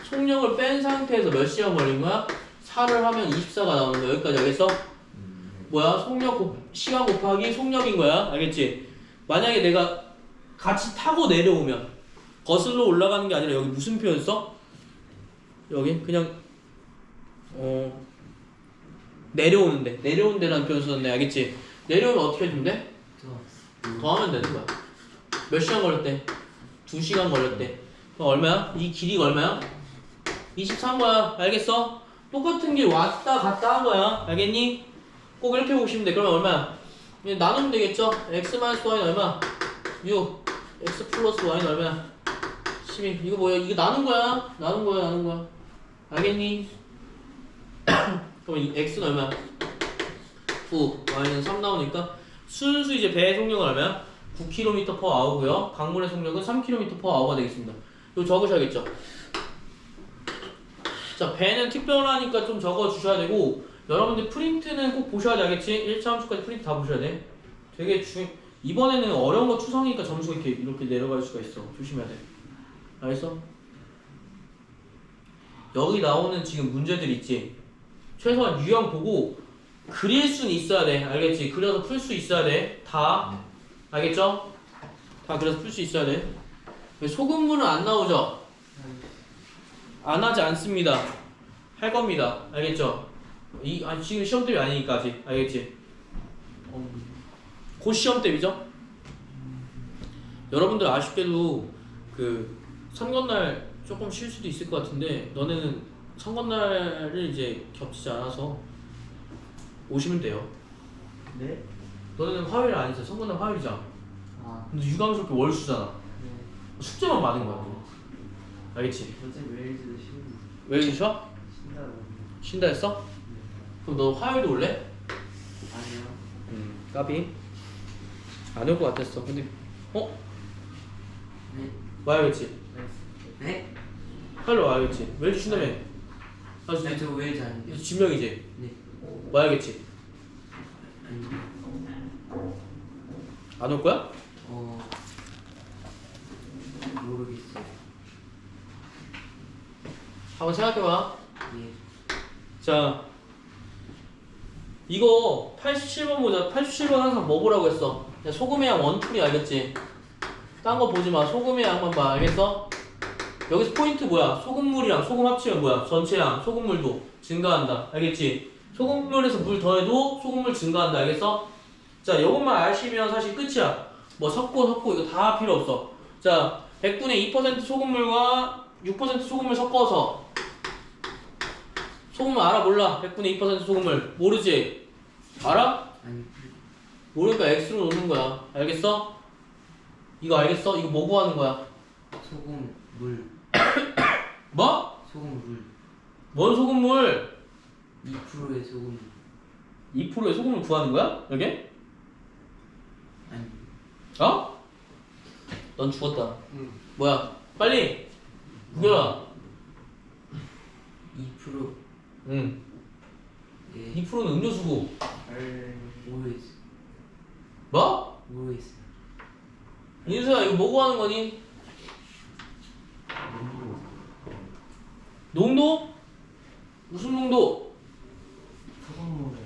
속력을 뺀 상태에서 몇 시간 걸린 거야? 4를 하면 24가 나오는 거야. 여기까지 알겠어? 뭐야? 시간 곱하기 속력인 거야. 알겠지? 만약에 내가 같이 타고 내려오면 거슬러 올라가는 게 아니라 여기 무슨 표현 써? 여기 그냥 내려오는데라는 표현 썼네. 알겠지? 내려오면 어떻게 해주면 돼? 더하면 되는 거야. 몇 시간 걸렸대? 2시간 걸렸대. 그럼 얼마야? 이 길이가 얼마야? 23거야. 알겠어? 똑같은 길 왔다 갔다 한 거야. 알겠니? 꼭 이렇게 보시면 돼. 그러면 얼마야? 이제 나누면 되겠죠? x 마이너스 y는 얼마? 6. x 플러스 y는 얼마야? 12. 이거 뭐야? 이거 나눈 거야. 나눈 거야. 알겠니? 그럼 이 x는 얼마야? 9. y는 3 나오니까 순수 이제 배의 속력은 얼마야? 9km/h고요. 강물의 속력은 3km/h가 되겠습니다. 이거 적으셔야겠죠? 자, 배는 특별하니까 좀 적어 주셔야 되고, 여러분들 프린트는 꼭 보셔야 돼. 알겠지? 1차 함수까지 프린트 다 보셔야 돼. 되게 이번에는 어려운 거 추상이니까 점수가 이렇게 내려갈 수가 있어. 조심해야 돼. 알겠어? 여기 나오는 지금 문제들 있지? 최소한 유형 보고 그릴 수는 있어야 돼. 알겠지? 그려서 풀 수 있어야 돼. 다. 알겠죠? 다 그려서 풀 수 있어야 돼. 소금물은 안 나오죠? 안 하지 않습니다. 할 겁니다. 알겠죠? 지금 시험 대비 아니니까 아직. 알겠지? 곧 시험 대비죠? 여러분들 아쉽게도 그 선거날 조금 쉴 수도 있을 것 같은데, 너네는 선거날을 이제 겹치지 않아서 오시면 돼요. 네? 너네는 화요일 아니잖아. 선거날 화요일이잖아. 근데 유감스럽게 월수잖아. 네. 숙제만 받은 거야. 알겠지? 어제 웨일즈도 쉬는 왜 쉬어? 쉰다고. 쉰다 했어? 그럼 너 화요일도 올래? 아니요. 까비. 안 올 것 같았어. 근데 네. 와야겠지. 네? 화요일 와야겠지. 왜 쉰다며? 아, 네, 저 웨일즈 아닌데. 진명이지. 네. 와야겠지. 아니요. 안 올 거야? 모르겠어요. 한번 생각해봐. 예. 자, 이거 87번 보자. 87번 항상 뭐 보라고 했어? 야, 소금의 양 원툴이 알겠지? 딴 거 보지 마. 소금의 양만 봐. 알겠어? 여기서 포인트 뭐야? 소금물이랑 소금 합치면 뭐야? 전체 양, 소금물도 증가한다. 알겠지? 소금물에서 물 더해도 소금물 증가한다. 알겠어? 자, 이것만 아시면 사실 끝이야. 뭐 섞고 이거 다 필요 없어. 자, 100분의 2% 소금물과 6% 소금물 섞어서 소금물 알아 몰라? 100분의 2% 소금물 모르지? 알아? 아니 모르니까 X로 놓는 거야. 알겠어? 이거 알겠어? 이거 뭐 구하는 거야? 소금 물 뭐? 소금 물 뭔 소금물? 2%의 소금 2%의 소금을 구하는 거야? 여기? 아니 어? 넌 죽었다. 응. 뭐야? 빨리! 구겨라. 2% 응. 예 2%는 음료수고. 모르겠어 뭐? 모르겠어 인수야 이거 뭐 구하는 거니? 농도? 무슨 농도? 소금물에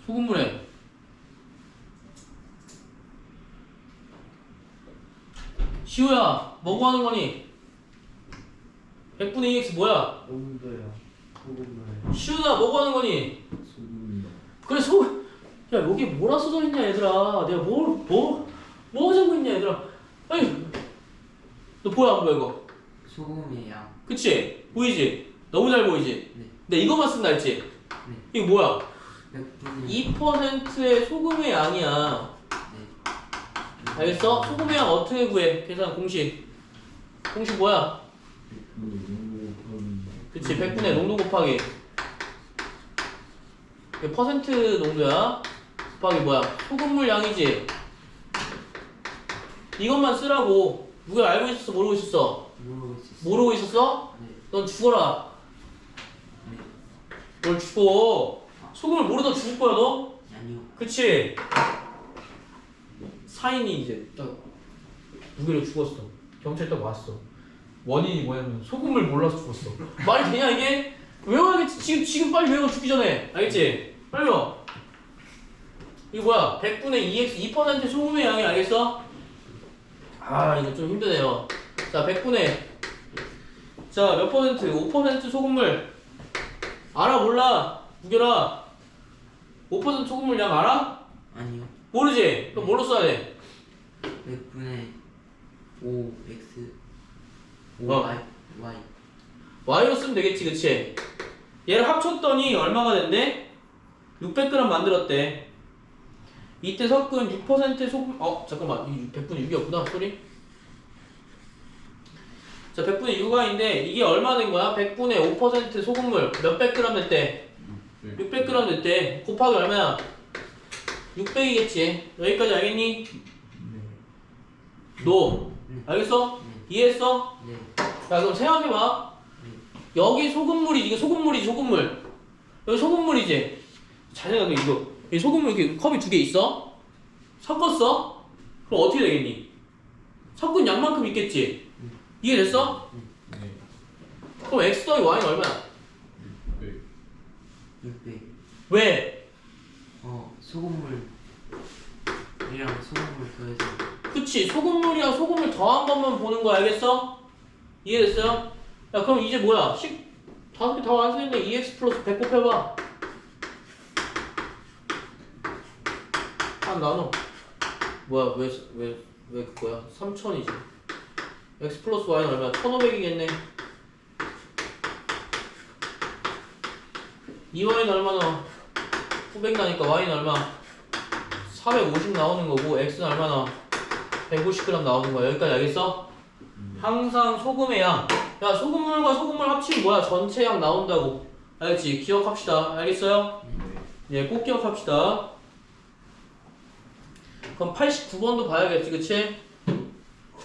소금물에. 시우야 뭐 구하는 거니? 100분의 2x 뭐야? 농도요 소금물에 시우야 뭐 구하는 거니? 소금이요 그래 야 여기 뭐라 써져 있냐 얘들아. 내가 뭐 적고 있냐 얘들아. 아니 너 보여 안 보여 이거? 소금의 양 그치? 보이지? 너무 잘 보이지? 네. 내가 이거만 쓴다 했지? 네. 이거 뭐야? 100분의 2%의 소금의 양이야. 네. 알겠어? 소금의 양 어떻게 구해? 계산 공식 뭐야? 그치 100분의 농도 곱하기 이게 퍼센트 농도야. 곱하기 뭐야? 소금물 양이지? 이것만 쓰라고. 누가 알고 있었어? 모르고 있었어? 모르겠어 모르고 있었어? 네. 넌 죽어라. 네. 널 죽어. 소금을 모르다 죽을 거야 너? 아니요 그치? 사인이 이제 딱 무게로 죽었어. 경찰 딱 왔어. 원인이 뭐냐면 소금을 몰라서 죽었어. 말이 되냐 이게? 외워야겠지. 지금 빨리 외워 죽기 전에. 알겠지? 빨리 외워. 이거 뭐야? 100분의 2x 2% 소금의 양이 알겠어? 아 이거 좀 힘드네요. 자 100분의 자 몇 퍼센트? 5% 소금물 알아 몰라? 구겨라. 5% 소금물 양 알아? 아니요 모르지? 그럼 뭘로 써야 돼? 100분의 5 x 5 어. y y로 쓰면 되겠지 그치? 얘를 합쳤더니 얼마가 된대? 600g 만들었대. 이때 섞은 6% 소금 잠깐만 이 100분의 6이었구나 소리. 자 100분의 6Y인데 이게 얼마 된 거야? 100분의 5% 소금물 몇백 g 냈대? 600g 냈대. 곱하기 얼마야? 600이겠지. 여기까지 알겠니? 네. 너 알겠어? 이해했어? 네. 자 그럼 생각해봐. 여기 소금물이지. 이게 소금물이지 소금물. 여기 소금물이지. 잘 생각해 이거. 이 소금물 이렇게 컵이 두 개 있어? 섞었어? 그럼 어떻게 되겠니? 섞은 양만큼 있겠지? 이해됐어? 그럼 x 더하기 y는 얼마야? 600 왜? 소금물이랑 소금물 더해서 그치 소금물이랑 소금을 더한 것만 보는 거 알겠어? 이해됐어요? 야 그럼 이제 뭐야? 5개 다 완성했네. 2x 플러스 100 곱해봐. 한 나눠. 뭐야 왜 그거야? 3000이지. x 플러스 y는 얼마야? 1500이겠네. 2y는 얼마나? 900 나니까 y는 얼마? 450 나오는 거고 x는 얼마나? 150g 나오는 거야. 여기까지 알겠어? 항상 소금의 양. 야 소금물과 소금물 합치면 뭐야? 전체 양 나온다고. 알겠지? 기억합시다. 알겠어요? 예, 꼭 기억합시다. 그럼 89번도 봐야겠지, 그치?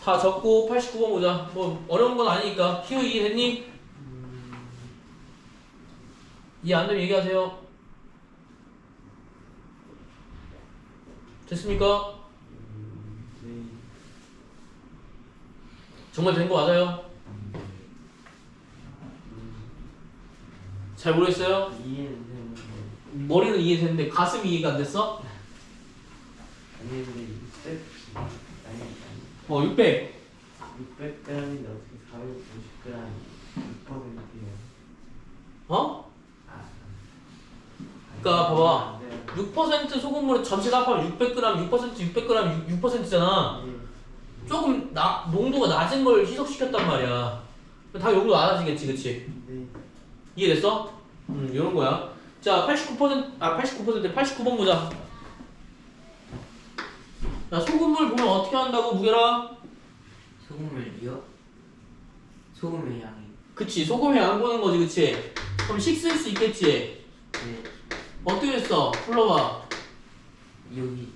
다 적고 89번 보자. 뭐 어려운 건 아니니까. 희우 이해됐니? 이해 안 되면 얘기하세요. 됐습니까? 네. 정말 된 거 맞아요? 잘 모르겠어요? 이해는 되는데 머리는 이해됐는데 가슴이 이해가 안 됐어? 아니 근데 600 아니 600. 600g인데 어떻게 450g 6%예요? 어? 아 그러니까 봐봐. 안 돼요. 6% 소금물에 전체 다 합하면 600g, 6%, 600g, 6%잖아. 조금 농도가 낮은 걸 희석시켰단 말이야. 다 여기로 알아지겠지, 그치? 네. 이해됐어? 이런 거야. 자, 89번 보자. 자, 소금물 보면 어떻게 한다고, 무게라? 소금물이요? 소금의 양이. 그치, 소금의 양 보는 거지, 그치? 그럼 식 쓸 수 있겠지? 네. 어떻게 했어? 불러봐. 여기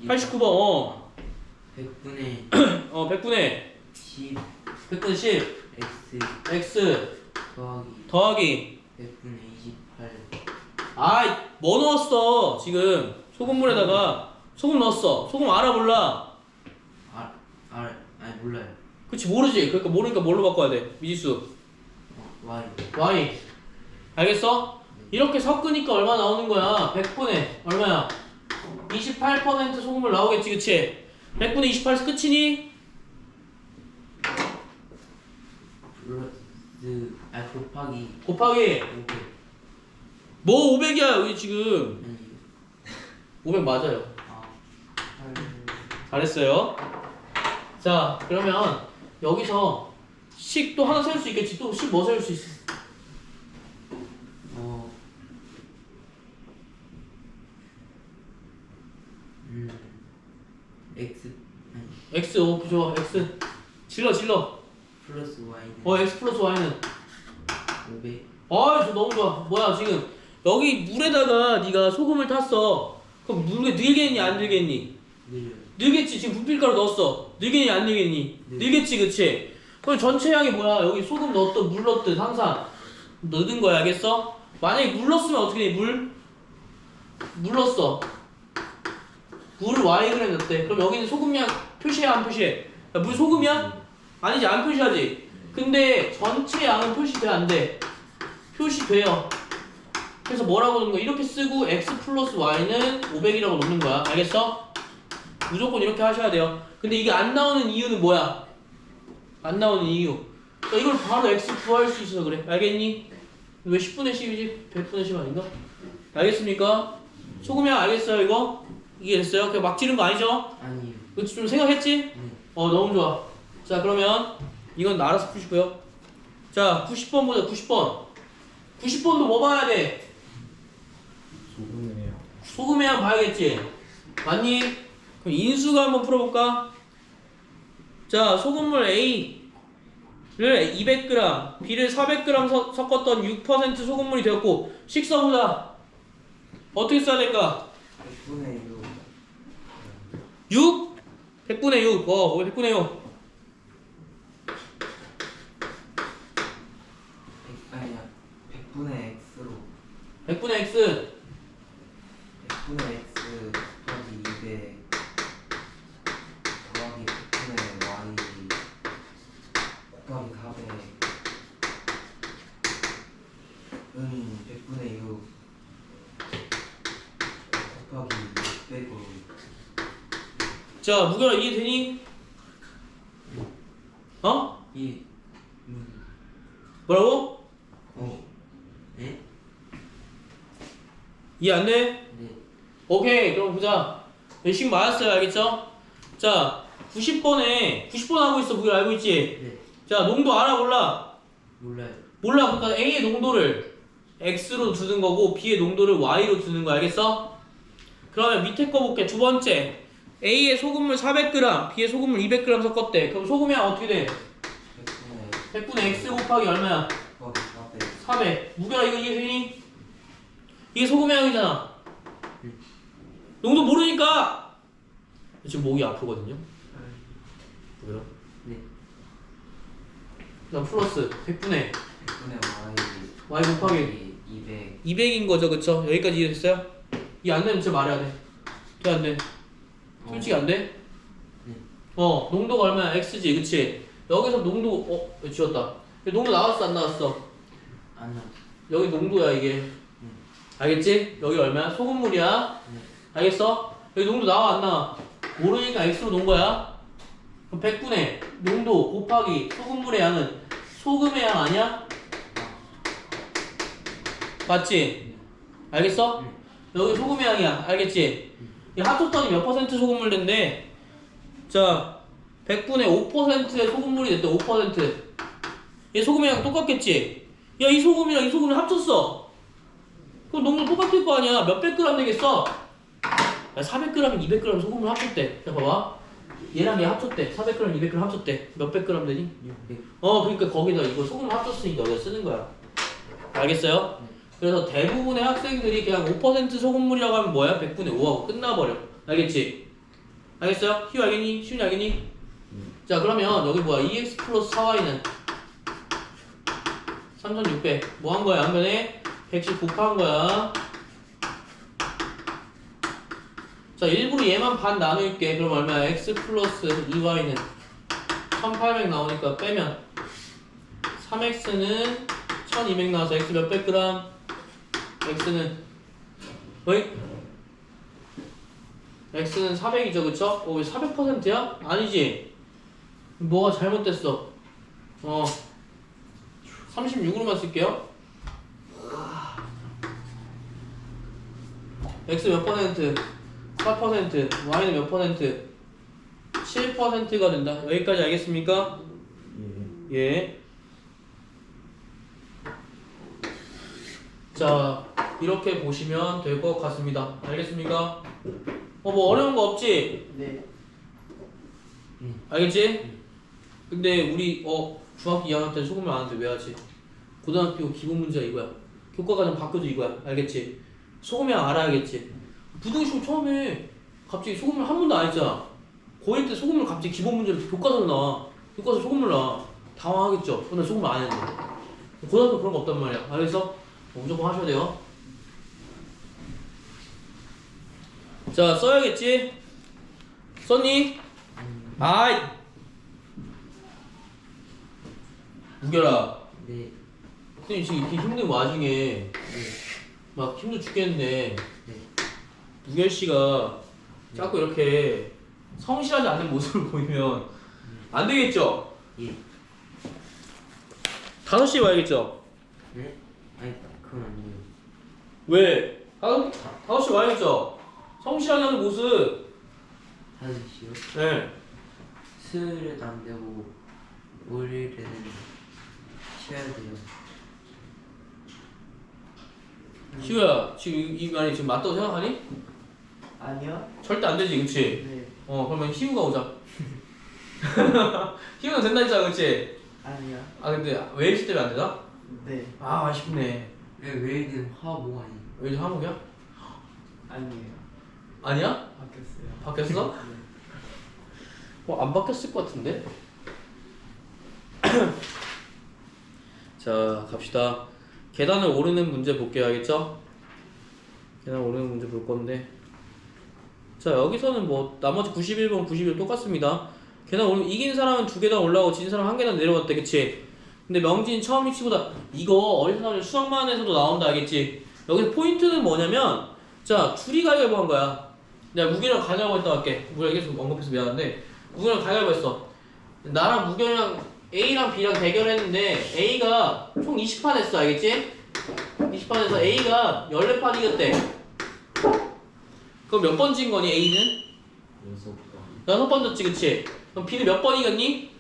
89번, 100분의 100분의 10 100분의 10, x x 더하기 더하기 100분의 28. 아이, 뭐 넣었어, 지금? 소금물에다가 소금 넣었어. 소금 알아, 몰라? 아니 몰라요. 그치, 모르지. 그러니까 모르니까 뭘로 바꿔야 돼? 미지수. y. y. 알겠어? 이렇게 섞으니까 얼마 나오는 거야? 100분의 얼마야? 28% 소금물 나오겠지, 그치? 100분의 28에서 끝이니? 플러스 곱하기 곱하기 500. 뭐 500이야 여기 지금. 아니 500 맞아요. 8. 잘했어요. 자, 그러면 여기서 식 또 하나 세울 수 있겠지. 또 식 뭐 세울 수 있어? x 아니 x, 좋아. x 질러. 플러스 y는 x 플러스 y는 500. 저 너무 좋아. 뭐야 지금 여기 물에다가 네가 소금을 탔어. 그럼 물에 늘겠니 안 늘겠니? 느려요. 늘겠지. 지금 분필가루 넣었어. 늘겠니 안 늘겠니? 네. 늘겠지, 그치? 그럼 전체 양이 뭐야? 여기 소금 넣었든 물 넣었든 항상 넣는 거야, 알겠어? 만약에 물 넣었으면 어떻게 돼? 물 넣었어. 물을 Yg 넣었대. 그럼 여기는 소금량 표시해 안 표시해? 야, 물 소금이야? 아니지, 안 표시하지. 근데 전체 양은 표시돼 안 돼? 표시돼요. 그래서 뭐라고 넣는 거야? 이렇게 쓰고 x 플러스 y는 500이라고 넣는 거야. 알겠어? 무조건 이렇게 하셔야 돼요. 근데 이게 안 나오는 이유는 뭐야? 안 나오는 이유. 그러니까 이걸 바로 x 구할 수 있어서 그래. 알겠니? 왜 10분의 10이지? 100분의 10 아닌가? 알겠습니까? 소금량 알겠어요, 이거? 이게 됐어요? 그냥 막 지른 거 아니죠? 아니요. 이거 좀 생각했지? 네. 너무 좋아. 자, 그러면 이건 알아서 푸시고요. 자, 90번 보자, 90번. 90번도 뭐 봐야 돼? 소금이에요. 소금의 양 봐야겠지? 맞니? 그럼 인수가 한번 풀어볼까? 자, 소금물 A를 200g, B를 400g 섞었던 6% 소금물이 되었고 식 써보자. 어떻게 써야 될까? 100분의 6. 6? 100분의 6. 100분의 6. 아니야. 100분의 x로 100분의 X. 100분의 x 더하기 200 더하기 100분의 y 곱하기 400은 100분의 6 곱하기 600으로. 자, 무결아 이해되니? 이 뭐라고? 네? 이해 안 돼? 네. 오케이, 그럼 보자. 식 맞았어요, 알겠죠? 자, 90번 하고 있어, 무결 알고 있지? 네. 자, 농도 알아, 몰라? 몰라요. 몰라. 그러니까 A의 농도를 X로 두는 거고 B의 농도를 Y로 두는 거 알겠어? 그러면 밑에 거 볼게. 두 번째. A의 소금물 400g, B의 소금물 200g 섞었대. 그럼 소금량 어떻게 돼? 100분의 X 곱하기 얼마야? 곱하기 400. 400. 무결아 이거 이해되니? 이게 소금의 양이잖아. 농도 모르니까 지금 목이 아프거든요. 무결아. 네. 그다음 플러스 100분의 100분의 Y 곱하기 200. 200인 거죠, 그쵸? 여기까지 이해됐어요? 이해 안 되면 진짜 말해야 돼. 돼, 안 돼? 솔직히 안 돼? 네. 농도가 얼마야? X지, 그치? 여기서 농도, 지웠다. 농도 나왔어, 안 나왔어? 안 나왔어. 여기 농도야, 이게. 알겠지? 여기 얼마야? 소금물이야. 네. 알겠어? 여기 농도 나와, 안 나와? 모르니까 X로 놓은 거야. 그럼 100분의 농도 곱하기 소금물의 양은 소금의 양 아니야? 맞지? 알겠어? 여기 소금의 양이야. 알겠지? 이 합쳤더니 몇 퍼센트 소금물인데 자 100분의 5%의 소금물이 됐대. 5%. 얘 소금의 양 똑같겠지? 야 이 소금이랑 이 소금을 합쳤어. 그럼 농도 똑같을 거 아니야. 몇백 그램 되겠어? 야 400g이랑 200g 소금을 합쳤대. 자 봐봐. 얘랑 얘 합쳤대. 400g, 200g 합쳤대. 몇백 그램 되니? 600. 그러니까 거기다 이거 소금 합쳤으니까 여기다 쓰는 거야. 알겠어요? 그래서 대부분의 학생들이 그냥 5% 소금물이라고 하면 뭐야? 100분의 5하고 끝나버려. 알겠지? 알겠어요? 희우 알겠니? 시훈이 알겠니? 자 그러면 여기 뭐야? 2x 플러스 4y는 3600 뭐 한 거야? 한 변에 110 곱한 거야. 자 일부러 얘만 반 나눌게. 그럼 얼마야? x 플러스 2y는 1800 나오니까 빼면 3x는 1200 나와서 x 몇백 그램? x는 어이? x는 400이죠 그쵸? 왜 400%야? 아니지? 뭐가 잘못됐어? 36으로만 쓸게요. x 몇 퍼센트? 4%, y는 몇 퍼센트? 7%가 된다. 여기까지 알겠습니까? 예. 자, 이렇게 보시면 될 것 같습니다. 알겠습니까? 뭐 어려운 거 없지? 네. 알겠지? 근데 우리 중학교 2학년 때 소금을 안 하는데 왜 하지? 고등학교 기본 문제가 이거야. 교과과정 바꿔도 이거야. 알겠지? 소금이랑 알아야겠지? 부등식 처음에 갑자기 소금을 한 번도 안 했잖아. 고1 때 소금을 갑자기 기본 문제로 교과서로 나와. 교과서 소금을 나와. 당황하겠죠? 근데 소금을 안 했는데. 고등학교 그런 거 없단 말이야. 알겠어? 무조건 하셔야 돼요. 자, 써야겠지? 썼니? 아이! 우결아. 네. 선생님 지금 이렇게 힘든 와중에 네. 막 힘들어 죽겠는데 네. 우결 씨가 자꾸 이렇게 성실하지 않는 모습을 보이면 안 되겠죠? 예. 5시에 와야겠죠? 네? 아니 그건 아니에요. 왜? 5시에 와야겠죠? 성실하게 하는 모습. 5시요? 네. 수요일에도 안 되고 월요일에는 쉬어야 돼요. 희우야 지금 이 말이 지금 맞다고 생각하니? 아니요. 절대 안 되지 그치? 네. 그러면 희우가 오자. 희우는 된다 했잖아 그치? 아니요. 근데 웨일즈 때문에 안 되나? 네. 아쉽네. 왜 웨이는 화목 아니에요? 웨일즈 한국이야? 아니에요. 아니야? 바뀌었어요. 바뀌었어? 네. 안 바뀌었을 것 같은데? 자 갑시다. 계단을 오르는 문제 볼게요. 알겠죠? 계단 오르는 문제 볼 건데 자 여기서는 뭐 나머지 91번 91 똑같습니다. 계단 오르면 이긴 사람은 2계단 올라가고 진 사람은 1계단 내려갔대. 그치? 근데 명진 처음 위치보다 이거 어디서 나오냐 수학만에서도 나온다. 알겠지? 여기서 포인트는 뭐냐면 자 둘이 가위바위보 한 거야. 내가 무기랑 가위바위보 했다 할게. 우리가 계속 언급해서 미안한데 무기랑 가위바위보 했어. 나랑 무경이랑 A랑 B랑 대결했는데 A가 총 20판 했어. 알겠지? 20판에서 A가 14판 이겼대. 그럼 몇 번 진 거니 A는? 6번 졌지 그치? 그럼 B는 몇 번 이겼니?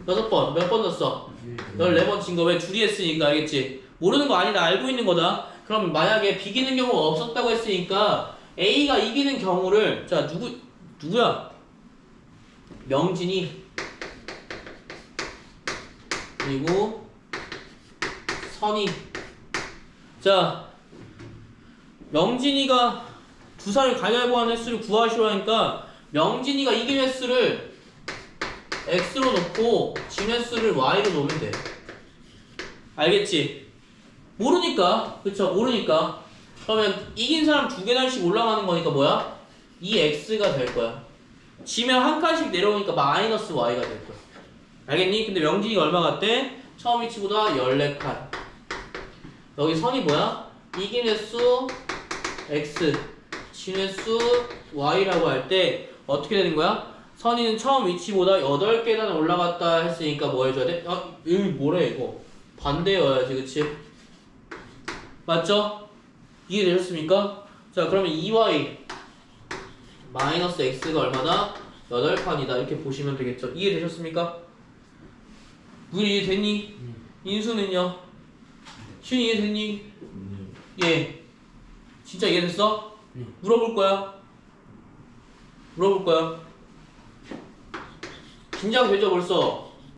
6번. 몇 번 졌어? 14번 진 거. 왜 둘이 했으니까. 알겠지? 모르는 거 아니다. 알고 있는 거다. 그럼 만약에 비기는 경우가 없었다고 했으니까 A가 이기는 경우를 자 누구야? 명진이 그리고 선이. 자 명진이가 두 사람이 가위바위보 하는 횟수를 구하시오 하니까 명진이가 이긴 횟수를 x로 놓고 진 횟수를 y로 놓으면 돼. 알겠지? 모르니까. 그쵸? 모르니까. 그러면 이긴 사람 2계단씩 올라가는 거니까 뭐야? 이 x가 될 거야. 지면 한 칸씩 내려오니까 마이너스 y가 될 거야. 알겠니? 근데 명진이가 얼마 갔대? 처음 위치보다 14칸. 여기 선이 뭐야? 이긴 횟수 x, 진 횟수 y라고 할 때 어떻게 되는 거야? 선이는 처음 위치보다 8계단 올라갔다 했으니까 뭐 해줘야 돼? 여기 뭐래 이거? 반대여야지 그치? 맞죠? 이해되셨습니까? 자 그러면 2y 마이너스 x가 얼마나? 8칸이다 이렇게 보시면 되겠죠. 이해되셨습니까? 우리 이해됐니? 인수는요? 시윤 이해됐니? 예. 진짜 이해됐어? 물어볼 거야. 물어볼 거야. 긴장되죠 벌써?